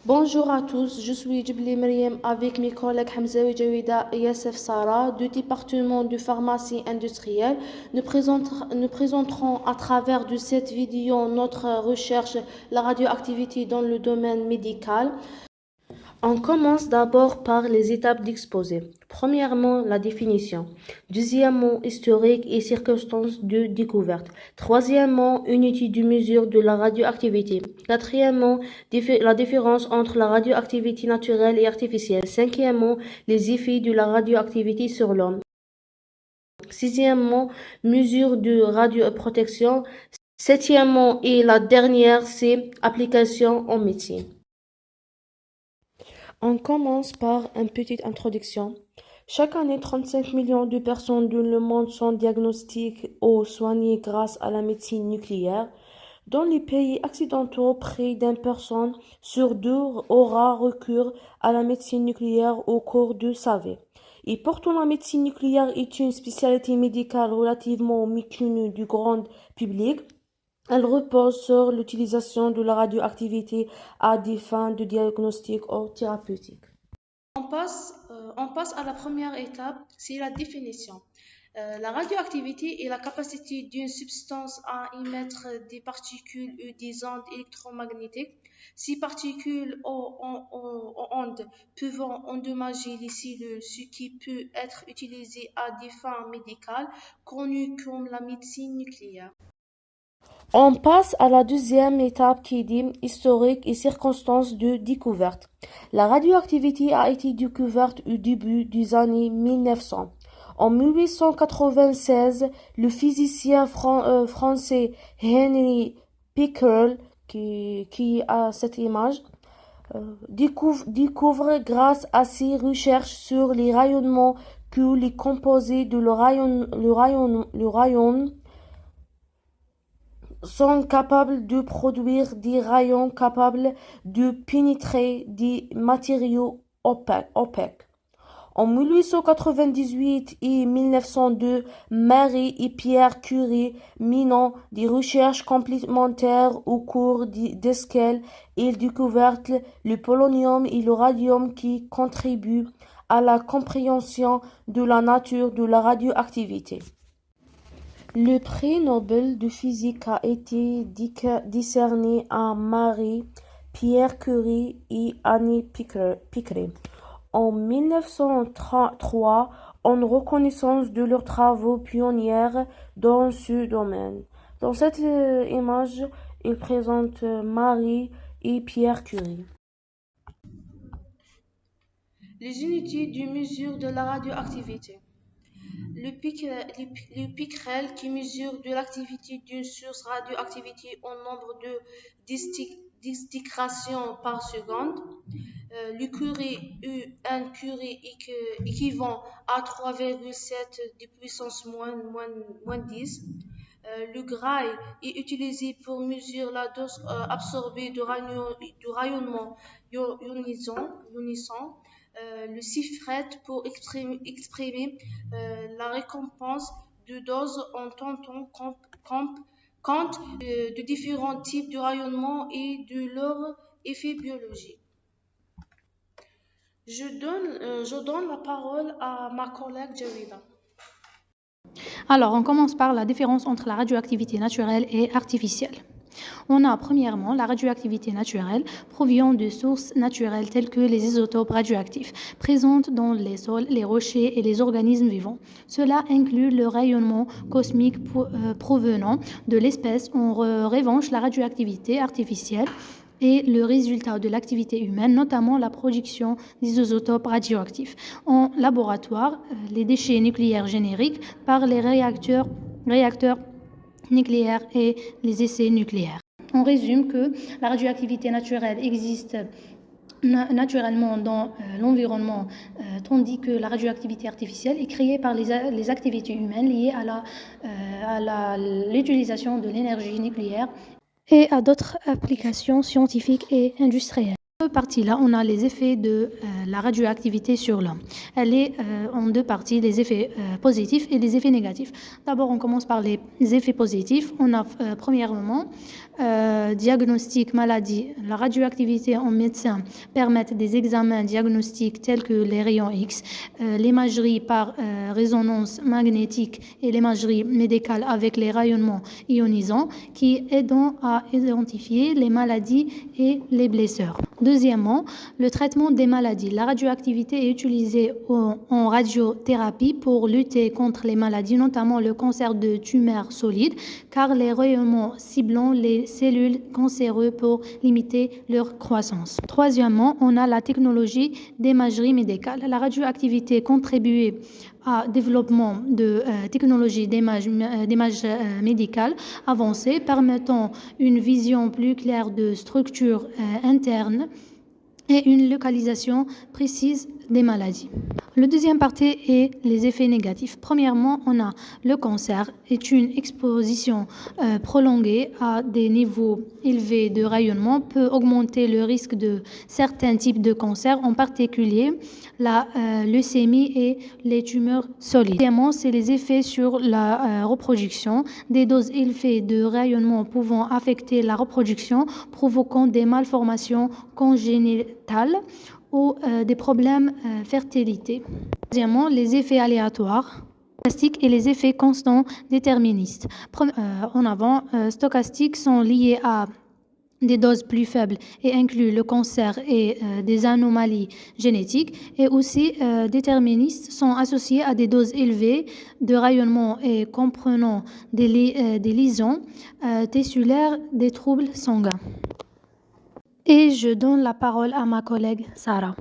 Bonjour à tous, je suis Djibli Meriem avec mes collègues Hamzaoui Jawida et Yassef Sarah du département de pharmacie industrielle. Nous présenterons à travers de cette vidéo notre recherche la radioactivité dans le domaine médical. On commence d'abord par les étapes d'exposé. Premièrement, la définition. Deuxièmement, historique et circonstances de découverte. Troisièmement, unité de mesure de la radioactivité. Quatrièmement, la différence entre la radioactivité naturelle et artificielle. Cinquièmement, les effets de la radioactivité sur l'homme. Sixièmement, mesure de radioprotection. Septièmement, et la dernière, c'est application en médecine. On commence par une petite introduction. Chaque année, 35 millions de personnes dans le monde sont diagnostiquées ou soignées grâce à la médecine nucléaire. Dans les pays occidentaux, près d'une personne sur deux aura recours à la médecine nucléaire au cours de sa vie. Et pourtant, la médecine nucléaire est une spécialité médicale relativement méconnue du grand public. Elle repose sur l'utilisation de la radioactivité à des fins de diagnostic ou thérapeutique. On passe à la première étape, c'est la définition. La radioactivité est la capacité d'une substance à émettre des particules ou des ondes électromagnétiques. Ces particules ou ondes peuvent endommager les cellules, ce qui peut être utilisé à des fins médicales connues comme la médecine nucléaire. On passe à la deuxième étape qui dit historique et circonstances de découverte. La radioactivité a été découverte au début des années 1900. En 1896, le physicien français Henry Becquerel, qui a cette image, découvre grâce à ses recherches sur les rayonnements que les composés de le rayon sont capables de produire des rayons capables de pénétrer des matériaux opaques. En 1898 et 1902, Marie et Pierre Curie menant des recherches complémentaires au cours desquelles ils découvrent le polonium et le radium qui contribuent à la compréhension de la nature de la radioactivité. Le prix Nobel de physique a été décerné à Marie, Pierre Curie et Annie Picquet en 1903 en reconnaissance de leurs travaux pionniers dans ce domaine. Dans cette image, il présente Marie et Pierre Curie. Les unités de mesure de la radioactivité. Le picrel qui mesure de l'activité d'une source radioactivité en nombre de distinctions par seconde. Le Curie un Curie équivalent à 3,7 de puissance moins 10. Le Gray est utilisé pour mesurer la dose absorbée de rayonnement ionisant. Le CIFRET pour exprimer la récompense de doses en tenant compte de différents types de rayonnement et de leur effet biologique. Je donne la parole à ma collègue Jawida. Alors, on commence par la différence entre la radioactivité naturelle et artificielle. On a premièrement la radioactivité naturelle provenant de sources naturelles telles que les isotopes radioactifs présentes dans les sols, les rochers et les organismes vivants. Cela inclut le rayonnement cosmique provenant de l'espèce. En revanche, la radioactivité artificielle est le résultat de l'activité humaine, notamment la production des isotopes radioactifs en laboratoire, les déchets nucléaires génériques par les réacteurs nucléaires et les essais nucléaires. On résume que la radioactivité naturelle existe naturellement dans l'environnement, tandis que la radioactivité artificielle est créée par les activités humaines liées à l'utilisation de l'énergie nucléaire et à d'autres applications scientifiques et industrielles. Partie-là, on a les effets de la radioactivité sur l'homme. Elle est en deux parties, les effets positifs et les effets négatifs. D'abord, on commence par les effets positifs. On a premièrement diagnostic maladie. La radioactivité en médecin permet des examens diagnostiques tels que les rayons X, l'imagerie par résonance magnétique et l'imagerie médicale avec les rayonnements ionisants qui aident à identifier les maladies et les blessures. Deuxièmement, le traitement des maladies. La radioactivité est utilisée en radiothérapie pour lutter contre les maladies, notamment le cancer de tumeurs solides, car les rayonnements ciblant les cellules cancéreuses pour limiter leur croissance. Troisièmement, on a la technologie d'imagerie médicale. La radioactivité contribue au développement de technologies d'image médicale avancées permettant une vision plus claire de structures internes et une localisation précise des maladies. Le deuxième partie est les effets négatifs. Premièrement, on a le cancer est une exposition prolongée à des niveaux élevés de rayonnement peut augmenter le risque de certains types de cancers, en particulier la leucémie et les tumeurs solides. Deuxièmement, c'est les effets sur la reproduction. Des doses élevées de rayonnement pouvant affecter la reproduction, provoquant des malformations congénitales ou des problèmes fertilité. Deuxièmement, les effets aléatoires stochastiques et les effets constants déterministes. En avant, stochastiques sont liés à des doses plus faibles et incluent le cancer et des anomalies génétiques, et aussi déterministes sont associés à des doses élevées de rayonnement et comprenant des lésions tissulaires, des troubles sanguins. Et je donne la parole à ma collègue Sarah.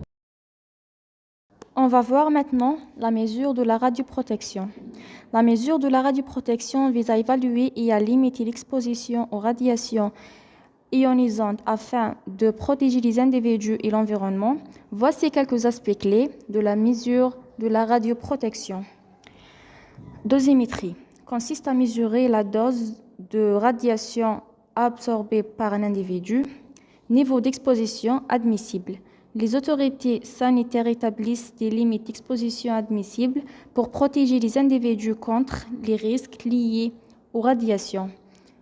On va voir maintenant la mesure de la radioprotection. La mesure de la radioprotection vise à évaluer et à limiter l'exposition aux radiations ionisantes afin de protéger les individus et l'environnement. Voici quelques aspects clés de la mesure de la radioprotection. Dosimétrie consiste à mesurer la dose de radiation absorbée par un individu. Niveau d'exposition admissible. Les autorités sanitaires établissent des limites d'exposition admissibles pour protéger les individus contre les risques liés aux radiations.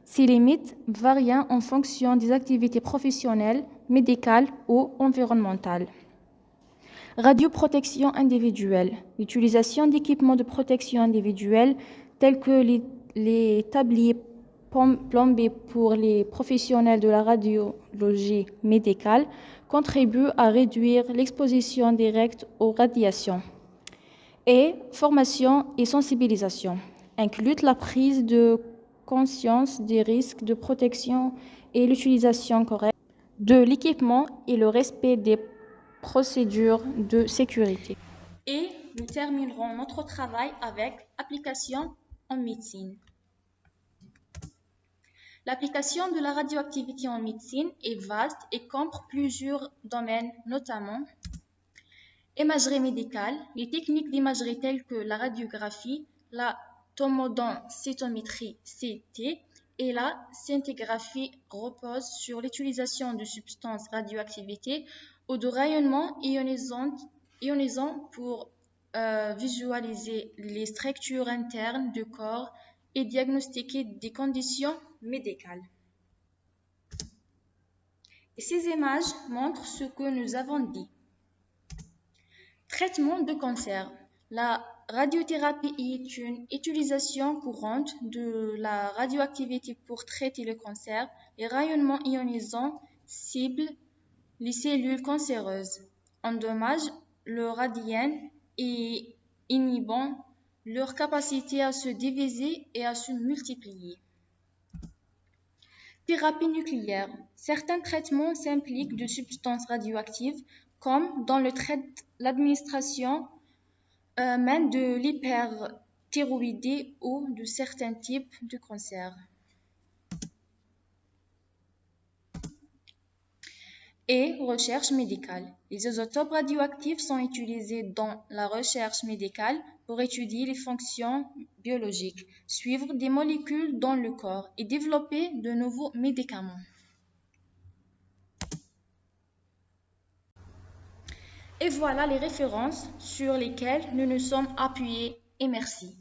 Ces limites varient en fonction des activités professionnelles, médicales ou environnementales. Radioprotection individuelle. L'utilisation d'équipements de protection individuelle tels que les tabliers plombés pour les professionnels de la radiologie médicale contribue à réduire l'exposition directe aux radiations. Et formation et sensibilisation incluent la prise de conscience des risques de protection et l'utilisation correcte de l'équipement et le respect des procédures de sécurité. Et nous terminerons notre travail avec application en médecine. L'application de la radioactivité en médecine est vaste et comprend plusieurs domaines, notamment imagerie médicale, les techniques d'imagerie telles que la radiographie, la tomodensitométrie CT et la scintigraphie reposent sur l'utilisation de substances radioactives ou de rayonnements ionisants pour visualiser les structures internes du corps et diagnostiquer des conditions médicales. Et ces images montrent ce que nous avons dit. Traitement de cancer. La radiothérapie est une utilisation courante de la radioactivité pour traiter le cancer. Les rayonnements ionisants ciblent les cellules cancéreuses, endommagent leur ADN et inhibant leur capacité à se diviser et à se multiplier. Thérapie nucléaire. Certains traitements s'impliquent de substances radioactives, comme dans l'administration même de l'hyperthyroïdie ou de certains types de cancers. Et recherche médicale. Les isotopes radioactifs sont utilisés dans la recherche médicale pour étudier les fonctions biologiques, suivre des molécules dans le corps et développer de nouveaux médicaments. Et voilà les références sur lesquelles nous nous sommes appuyés et merci.